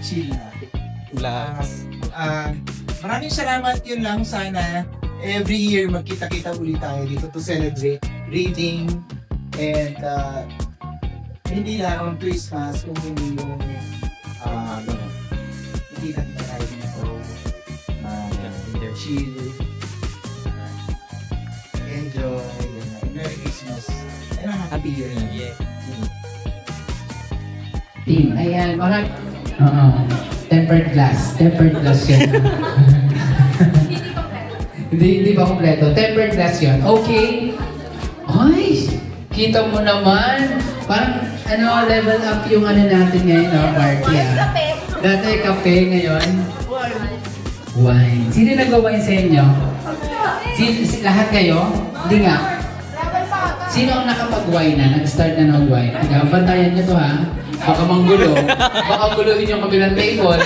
Chill natin. Relax. Maraming salamat, yun lang. Sana every year magkita-kita ulit tayo dito to celebrate reading and hindi lang on Christmas kung hindi yung hindi lang tayo dito chill, enjoy, Merry Christmas and Happy Year na. Yeah. Team, ayan, mga tempered glass yun. hindi pa kompleto. Tempered glass yun. Okay. Ay, kita mo naman. Parang, level up yung natin ngayon, party, Dati kape, ngayon. Wine. Sino nag-wine sa inyo? Lahat kayo? Hindi nga. Sino ang nakapag-wine na? Nag-start na ng wine? Bantayan nyo to, ha? Baka manggulo. Baka guluhin yung kabilang table.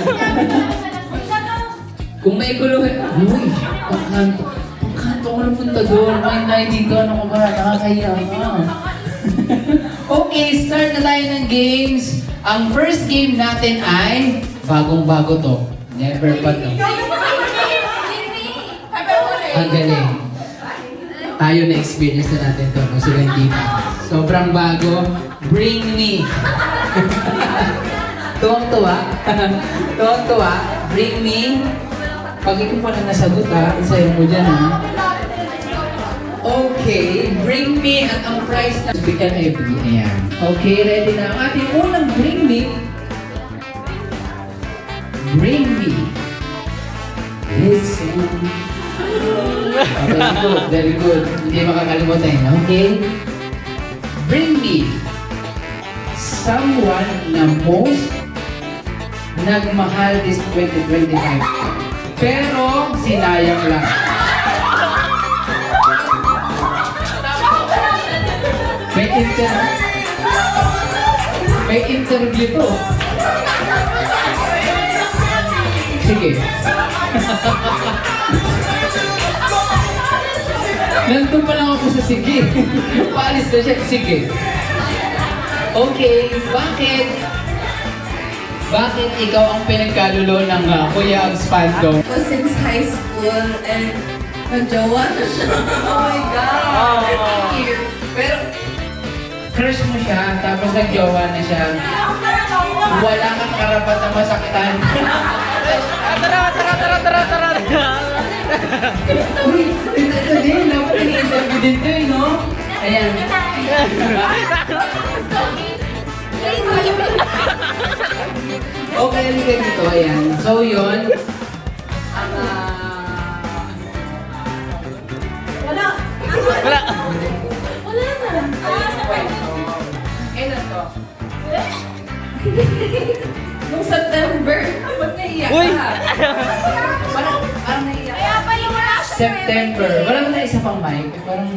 Kung may guluhin, uy, pangkanto ko ng punta doon. May dito, ano ko ba? Nakakahiya ka. Okay, start na tayo ng games. Ang first game natin ay bagong-bago to. Never pa to. Ang galing. Tayo na-experience na natin to. Kung sila hindi pa. Sobrang bago. Bring me. Tuwang-tuwa. Tuwang-tuwa. Bring me. Pag ikaw pa na nasagot isayo mo dyan Okay, bring me at ang price na Weekend FB. Ayan. Okay, ready na ang ating unang bring me. Bring me. Listen. Very good, very good. Hindi makakalimutan, okay? Bring me someone na most nagmahal this 2025. Pero sinayang lang. May interview to. Sige. Nandun pa lang ako sa sige. Paalis na siya, sige. Okay, bakit? Bakit ikaw ang pinagkalulo ng Kuya Abs Fandom? Since high school and nag-jowa na siya. Oh my God! Thank you. Pero, crush mo siya, tapos nag-jowa na siya. Wala kang karapat na masaktan. Tara! Uy, ito din, dapat in-interview din to no? Ayan. Okay, halika dito. Ayan. So, yun. Ang, Wala. Wala. Wala na. kailan to? Nung September. Ba't naiyak Uy! ka? Parang naiyak. Kaya pala wala siya. September. Walang na isa pang mic. Parang...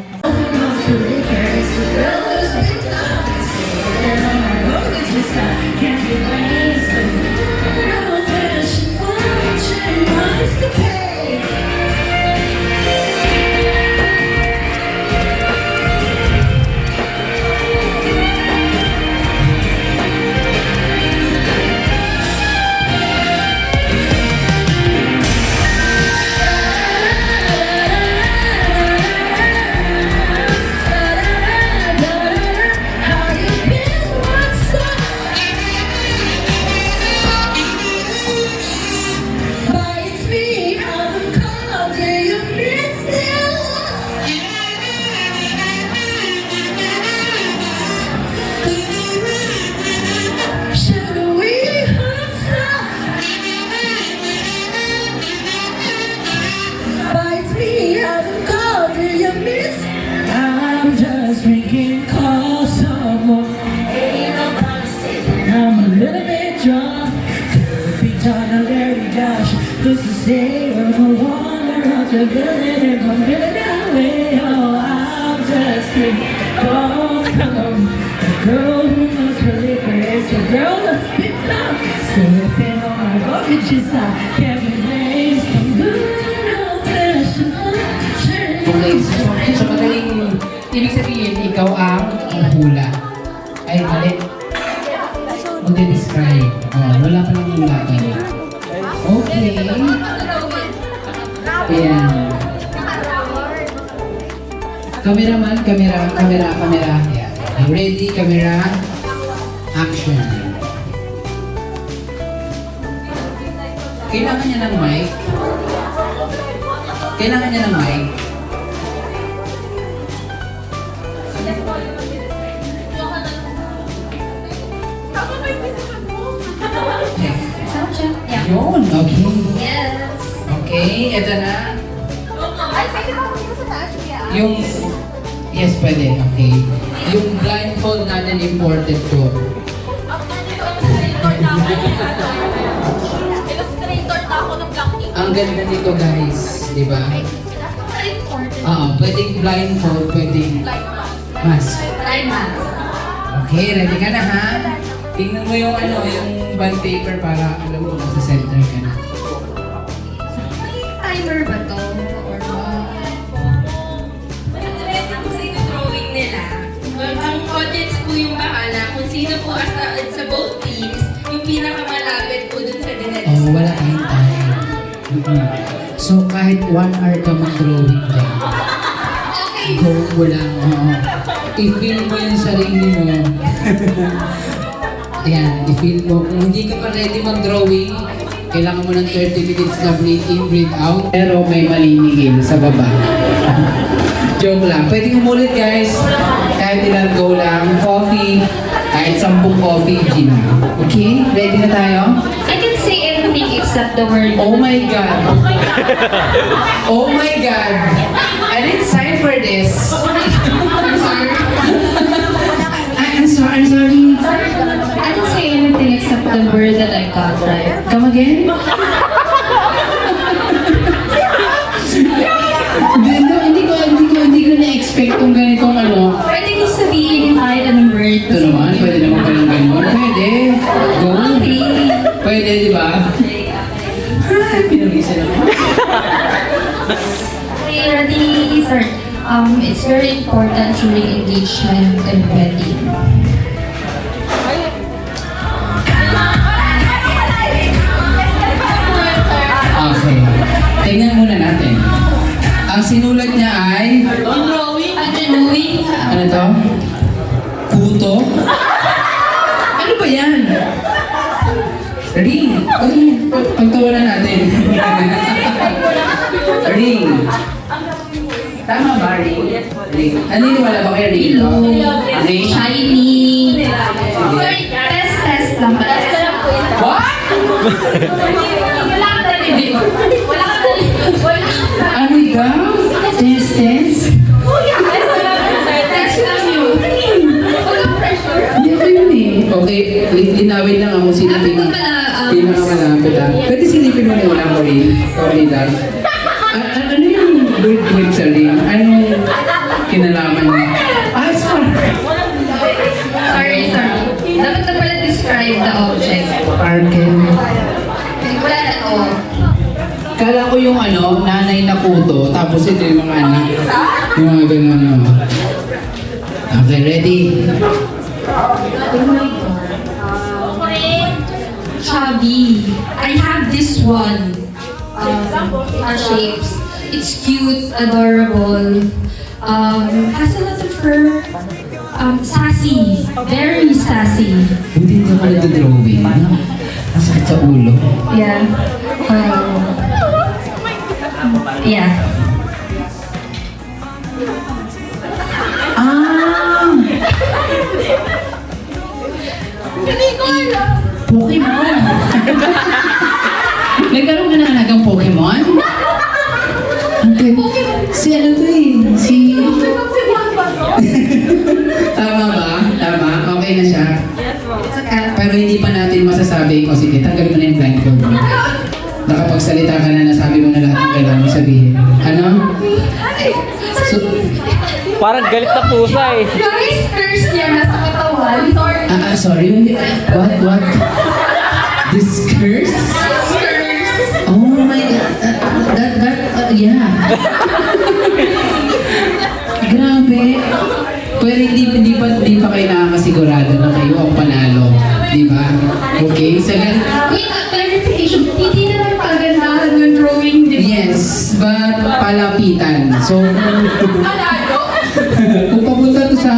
I'm just drinking cold summer. I'm a little bit drunk. Could be John or Larry Josh. Just to say I'm a wonder of the villain if I'm feeling that way. Oh, I'm just drinking cold summer. The girl who knows her liquor is the girl that's been up. Sipping on my beverages, I can't relate. Some good old-fashioned Okay, so madaling ibig sabihin, ikaw ang hula. Ay, mali. Magde-describe. Oh, wala pa lang hula ka. Okay. Ayan. Cameraman, camera. Ayan. Ready, camera, action. Kailangan niya ng mic. Kailangan niya ng mic. Yun, okay. Yes. Okay, eto na. Ay, pwede ba ako dito sa taas niya? Yung, yes, pwede, okay. Yung blindfold natin important to. Illustrator na ako. Illustrator na ako ng blanking. Ang ganda nito guys, di ba? Oo, pwedeng blindfold, pwedeng mask. Okay, ready ka na ha? Tingnan mo yung yung bond paper para alam mo nasa center ka na. May timer ba to? Or Depende po sa drawing nila. Ang audience po yung bahala kung sino po sa both teams yung pinakamalapit po dun sa dinelis. Oh, wala tayong time. So kahit 1 hour ka mag-drawing lang. Go mo lang. I-feel mo yung sarili mo. Ayan, i-feel mo. Kung hindi ka pa ready mag-drawing, kailangan mo ng 30 minutes na breathe in, breathe out. Pero may malinigil sa baba. Joke lang. Pwede umulit guys. Kahit ilang go lang. Coffee. Kahit 10 coffee, gin. Okay? Ready na tayo? I can say everything except the word. Oh my God. Oh my God. I didn't sign for this. I'm sorry. I'm sorry. I can say anything except the word that I got right. Come again? Hindi ko na-expect kung ganitong ano. Pwede ko sabihin kahit anong word. Ito naman, pwede naman palang ganun. Pwede. Go. Pwede, di ba? Ay, pinag-isa naman. Okay, ready, start. It's very important during engagement and wedding. Okay. Tingnan muna natin. Ang sinulat niya ay... Drawing. Ano to? Kuto? Ano ba yan? Ring. Pagtawanan natin. Ring. Tama ba, ring? Ring. Naniniwala ba kayo ring? No? Ring? Shiny. Test lang. What? Wala ka nalibig. Wala ka nalibig. Wala ka Ano daw? Test? Test lang yun. Walang pressure. Hindi ko yun eh. Okay, linawin lang ako sino pinakamalapit ah. Pwede silipin mo muna ko rin. Okay lang. Ano yung bird sa ring? Anong kinalaman niya? Sorry. Sorry. Dapat na pala describe the object. Arken. Wala na to. Kala ko yung nanay na puto, tapos ito yung mga anak. Yung mga ganun. Okay, ready? Chubby. I have this one. Shapes. It's cute, adorable. Has a lot of fur. Sassy. Very sassy. Buti hindi ako nag-drawing. Masakit sa ulo. Yeah. Yeah. Pokemon! Nagkaroon ka na alagang Pokemon? Si ano to eh? Tama ba? Tama? Okay na siya? Pero hindi pa natin masasabi ko. Sige, tanggal mo na yung blindfold mo. Nakapagsalita ka na, nasabi mo na lahat ng kailangan mo sabihin. Ano? So, Parang galit na pusa eh. Guys, curse niya nasa katawan. Sorry. sorry. What? This curse? Curse. Oh my God. Yeah. Grabe. Pero hindi pa kayo nakakasigurado na kayo ang panalo. Di ba? Okay? Sa Wait, clarification. Hindi naman pagandahan yung drawing, di ba? yes, but palapitan. So, Panalo. kung papunta to sa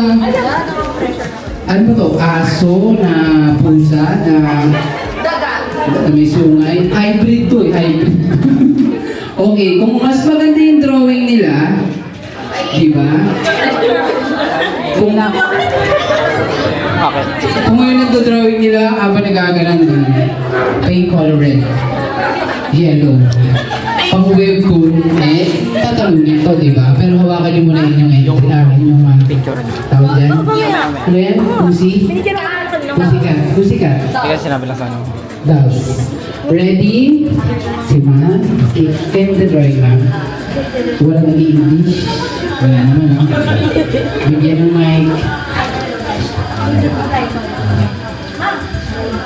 ano ba to? Aso na pusa na may sungay. Hybrid to eh. Hybrid. Okay, kung mas maganda yung drawing nila, di ba? Okay. Kung ngayon nagdo-drawing nila, habang nagaganan doon, paint color red, yellow, pang webtoon, tatalunin to, di ba? Pero hawakan niyo muna yung Picture. tawag dyan. Ano yan? Pusi? Pusikat. Kaya sinabi lang sa ano. Doves. Ready? Si Ma. Okay. Kayo mag-drawing lang. Walang nag-i-English. Wala naman, no? Bigyan ng mic.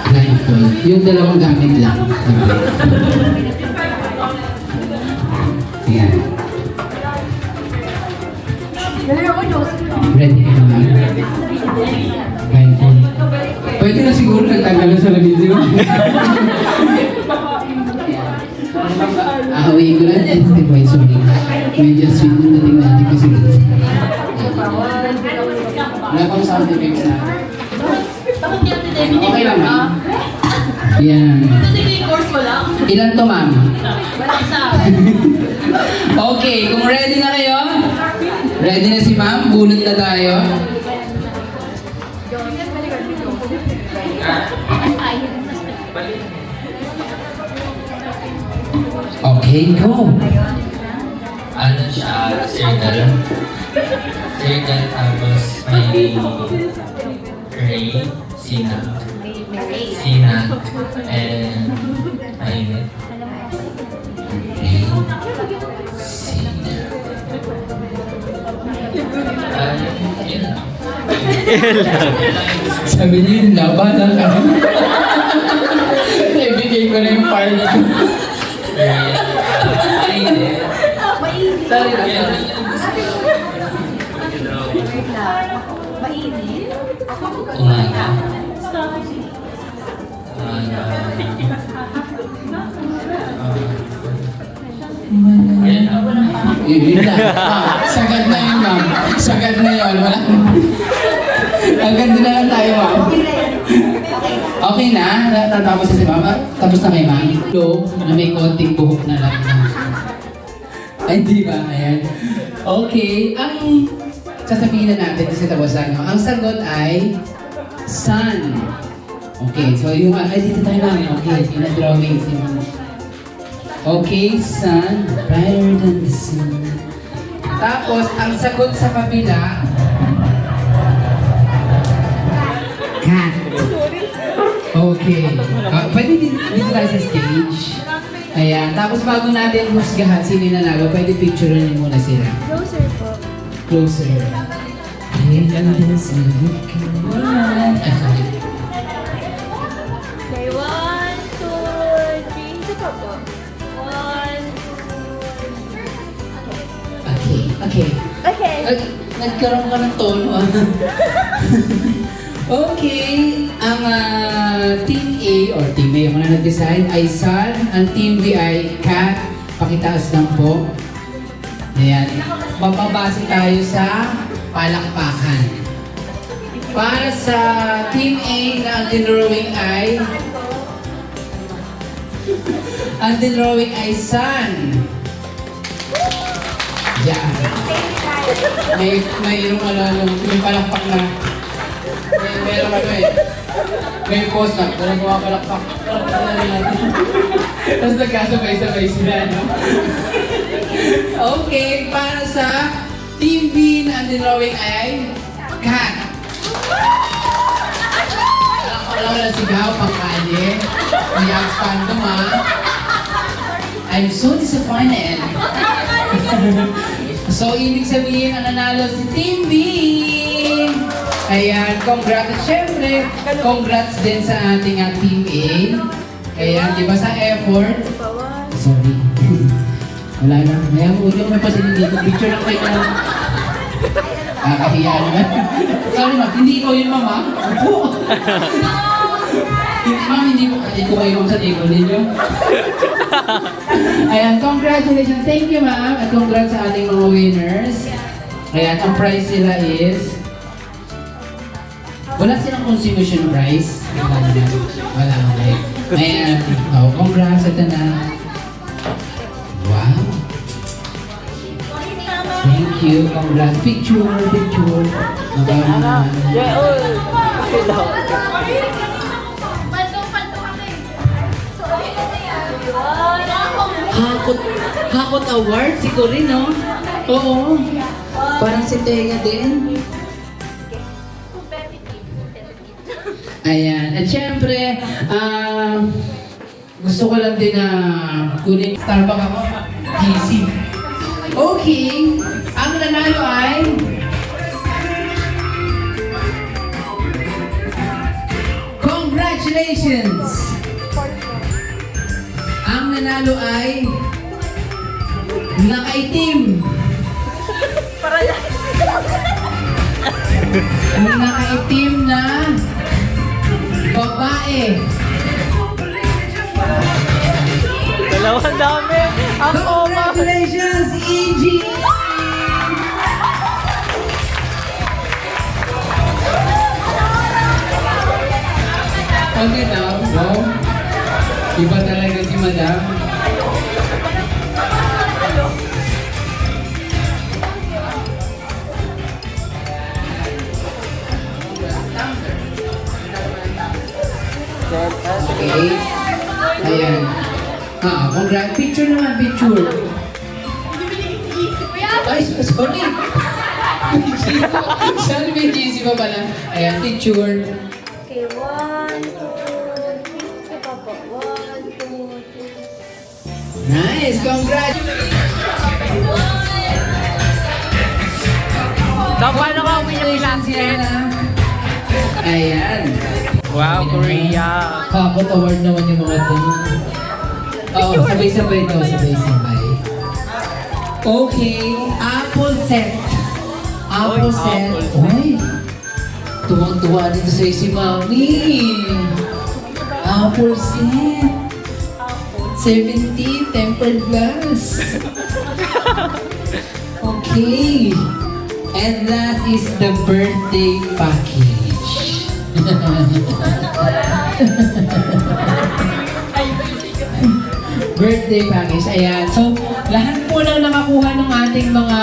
Blindfold. Yung dalawang gamit lang. Yan. Ready ka naman? Blindfold. Pwede na siguro nagtanggal na sa video. Away ko lang din. Wait, sorry. Medyo sweet na dating natin kasi. Wala pang sound effects na. Okay lang, ma'am. Yan. Ilan to, ma'am? Okay, kung ready na kayo, ready na si ma'am, bunot na tayo. Okay, go. Ano siya, circle. Circle tapos may gray, sinag, and mainit. Yun lang. Sabi niyo yung laban na kami. Ibigay ko na yung part ko. Mainit. Sorry na. Umaga. Yun lang. Sagad na yun, ma'am. Sagad na yun. Wala. Hanggang doon na lang tayo, ma'am. Okay na? Tatapos na si ma'am. Tapos na kay ma'am. Low, na may konting buhok na lang. Ay, di ba? Ayan. Okay. Ang sasabihin na natin kasi tapos ano. Ang sagot ay sun. Okay, so yung, ay dito tayo lang. Okay, yung na-drawing. Okay, sun, brighter than the sun. Tapos, ang sagot sa kabila, cat. Okay. Pwede dito tayo sa stage. Ayan. Tapos bago natin husgahan sino yung nanalo, pwede picturein muna sila. Closer po. Closer. Ay, sorry. Okay, 1, 2, 3. Isa pa po. 1, 2, Okay. Okay. Okay. Nagkaroon ka ng tono ah. Okay, ang Team A or Team A yung mga nag-decide ay Sun, ang Team B ay Cat. Pakitaas lang po. Ayan. Mapabase tayo sa palakpakan. Para sa Team A na ang dinrawing ay Sun. Yan. Mayroong yung palakpak na meron ano eh. May post na, walang pumapalakpak. Tapos nagkasabay-sabay sila, no? Okay, para sa Team B na ang dinrawing ay Cat. Wala ko lang sigaw, pangkali. May fandom ha. I'm so disappointed. So, ibig sabihin, ang nanalo si Team B. Ayan, congrats. At syempre, congrats din sa ating Team A. Ayan, di ba sa effort? Sorry. Wala na. Ayan, huwag may pasilin dito. Picture lang kayo na. Kakahiya naman. Sorry ma, hindi ko yun mama. Opo. Ma'am, hindi ko kayo sa table ninyo. Ayan, congratulations. Thank you ma'am. At congrats sa ating mga winners. Ayan, ang prize nila is wala silang consumption price. Wala. Okay. Ayan. Oh, congrats. Ito na. Wow. Thank you. Congrats. Picture. Mabawi naman. Hakot award si Corinne, no? Oo. Parang si Teya din. Ayan. At syempre, gusto ko lang din na kunin Starbucks ako. GC. Okay. Ang nanalo ay congratulations! Ang nanalo ay nakaitim. Ang nakaitim na babae. Dalawang dami. Congratulations, EG! Okay daw. Wow. Iba talaga si Madam. Okay. Ayan. Congrats. Picture naman, picture. Ay, sorry. Sorry, may GC pa pala. Ayan, picture. Okay, 1, 2, 3. Isa pa po. 1, 2, 3. Nice, congrats. So, paano ka uwi yung Yan, Ayan. Wow, Korea. Kapot award naman yung mga team. Oo, sabay-sabay daw, sabay-sabay. Okay, apple set. Apple Oy, set. apple. Uy, tuwang-tuwa dito sa si Mami. Apple set. 17 tempered glass. Okay. And that is the birthday package. Birthday package. Ayan. So, lahat po ng nakakuha ng ating mga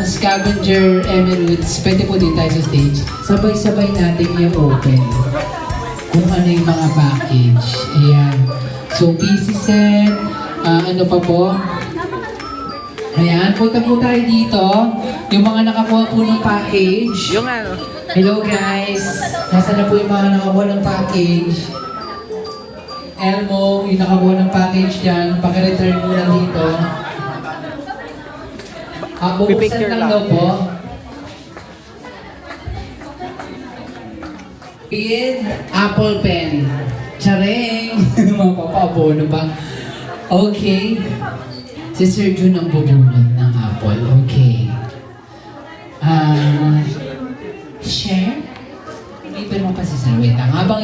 scavenger emeralds, pwede po din tayo sa stage. Sabay-sabay natin i-open. kung ano yung mga package. Ayan. So, PC set, ano pa po? Ayan, punta po tayo dito. Yung mga nakakuha po ng package. Yung ano? Hello guys! Nasaan na po yung mga nakakuha ng package? Elmo, yung nakakuha ng package dyan, pakireturn mo lang dito. Bubuksan Pipicture lang lang. daw po. With Apple Pen. Tsareng! Mapapabono ba? Okay. Si Sir Jun ang bubunod ng Apple. Okay. Share? May pirma pa si Sir. Wait lang. Habang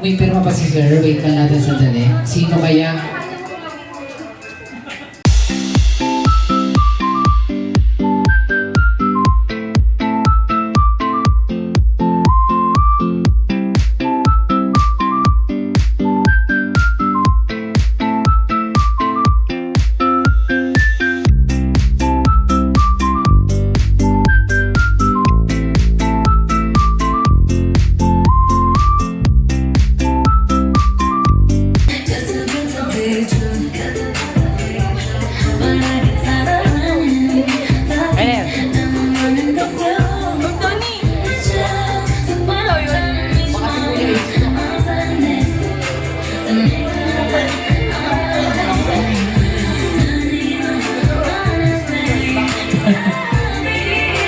may pirma pa si Sir, wait lang natin sandali. Sino kaya?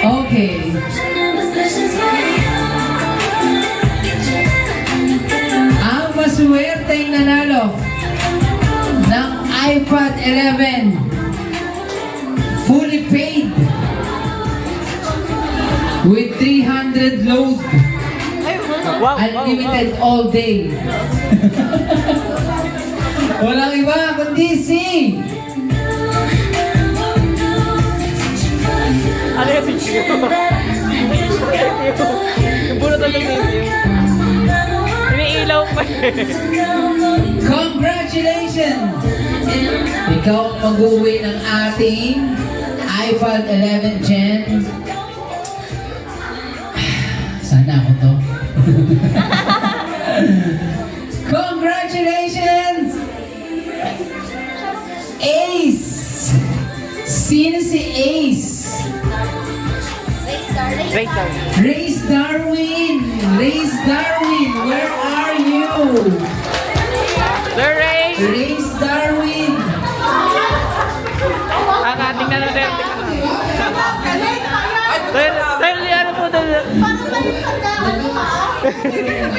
Okay. Ang maswerteng nanalo ng iPad 11 fully paid with 300 load, Wow! unlimited all day. Walang iba kundi si Ano yung picture? Yung bunot ng video. Iniilaw pa Congratulations! Ikaw ang mag-uwi ng ating iPad 11 Gen. Sana ako to. Congratulations! Ace! Sino si Ace? Great sir. Race Darwin! Race Darwin! Where are you? Sir Ray! Race Darwin! Ang ating na sir. Sir, ano po doon?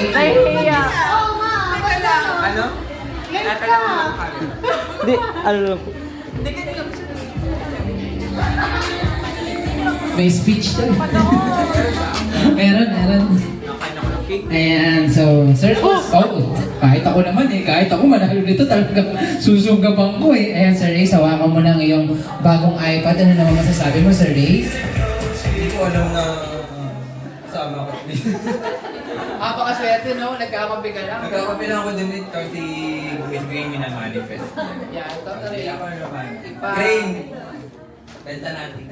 Nahihiya. Ano? Hindi, ano lang po. May speech to. meron. Ayan, so, sir, kahit ako naman kahit ako manalo nito talagang susunggaban ko Ayan, Sir Ray, hawakan mo ng iyong bagong iPad. Ano naman masasabi mo, Sir Ray? Hindi ko alam na sama ko. Napakaswerte, no? Nagkakape ka lang. Nagkakabilang ako din ito kasi gumisgawin niya na manifest. Yan, totally. Ako naman. Ipa- Crane! Benta natin.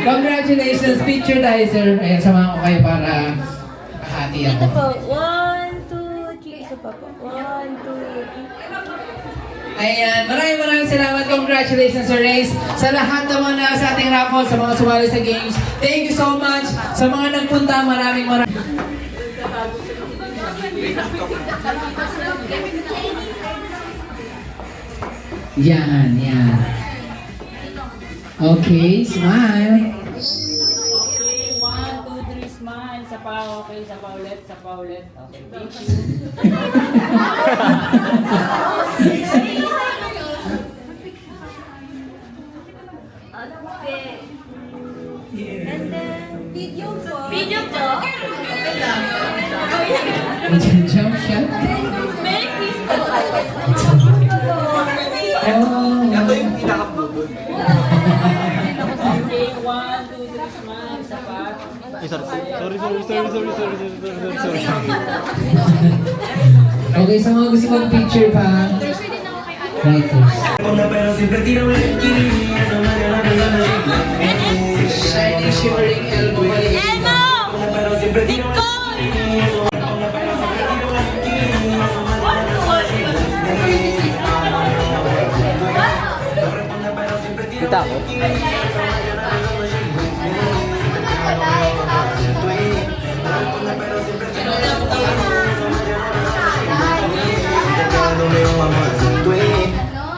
Congratulations! Picture tayo, sir. Ayan, samahan ko kayo para kahati ako. Ito po. 1, 2, 3. Isa pa po. 1, 2, 3. Ayan, maraming salamat. Congratulations, Sir Race. Sa lahat naman na sa ating raffle, sa mga sumali sa games, thank you so much. Sa mga nagpunta, maraming Yan. Okay, smile. Okay, 1, 2, 3, smile. Sa pa, okay. Sa pa ulit. Okay, thank you. Okay. And then, video po. Jump shot. Merry Christmas. Oh. Okay, 1, 2, 3, smile. Sa pa. Sorry. Okay, sa mga gusto mag-picture pa. Right. Shiny, shimmering elbow. Elmo! Ikaw! Kita ko.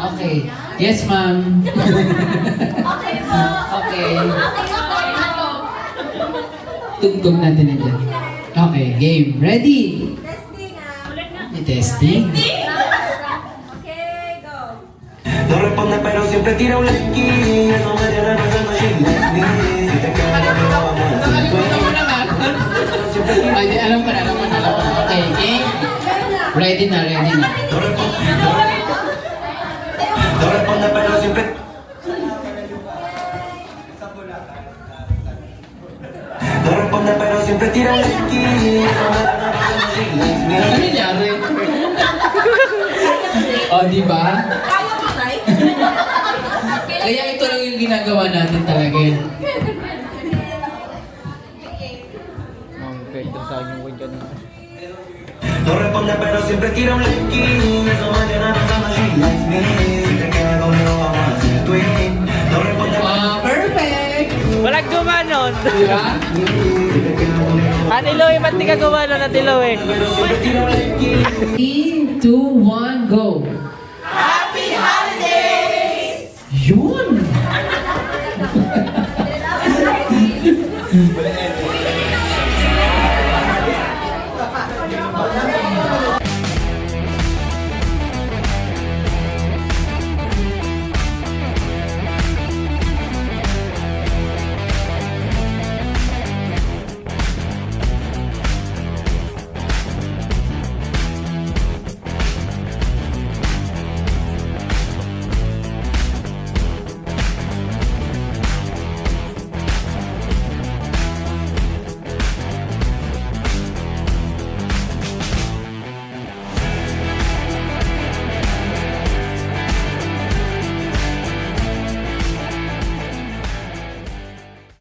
Okay. Yes, ma'am. Okay po. Okay. Okay po. Tugtog natin na dyan. Okay, game. Ready? Testing ah. May testing. Okay, go. No responde pero siempre tira un like. Eso me tiene pensando she likes me. Si te quedas conmigo vamos a hacer Nakalimutan mo naman. Ay, di, alam ko na. Okay, game. Ready na. No responde pero siempre. No responde pero siempre tira un like. Eso me tiene pensando she likes me. Ano nangyari? O, di ba? Kaya mo, Nay? Kaya ito lang yung ginagawa natin talaga. Ang kwento sa akin yung kanya nito. No responde pero siempre tira un like. Eso me tiene pensando she likes me. Si te quedas conmigo vamos a hacer twin. No responde Perfect! Walang gumanon. Di ba? Ate Loe, ba't di ka gumanon, Ate Loe? pero siempre tira un like. 3, 2, 1, go! Happy Holidays! Yun!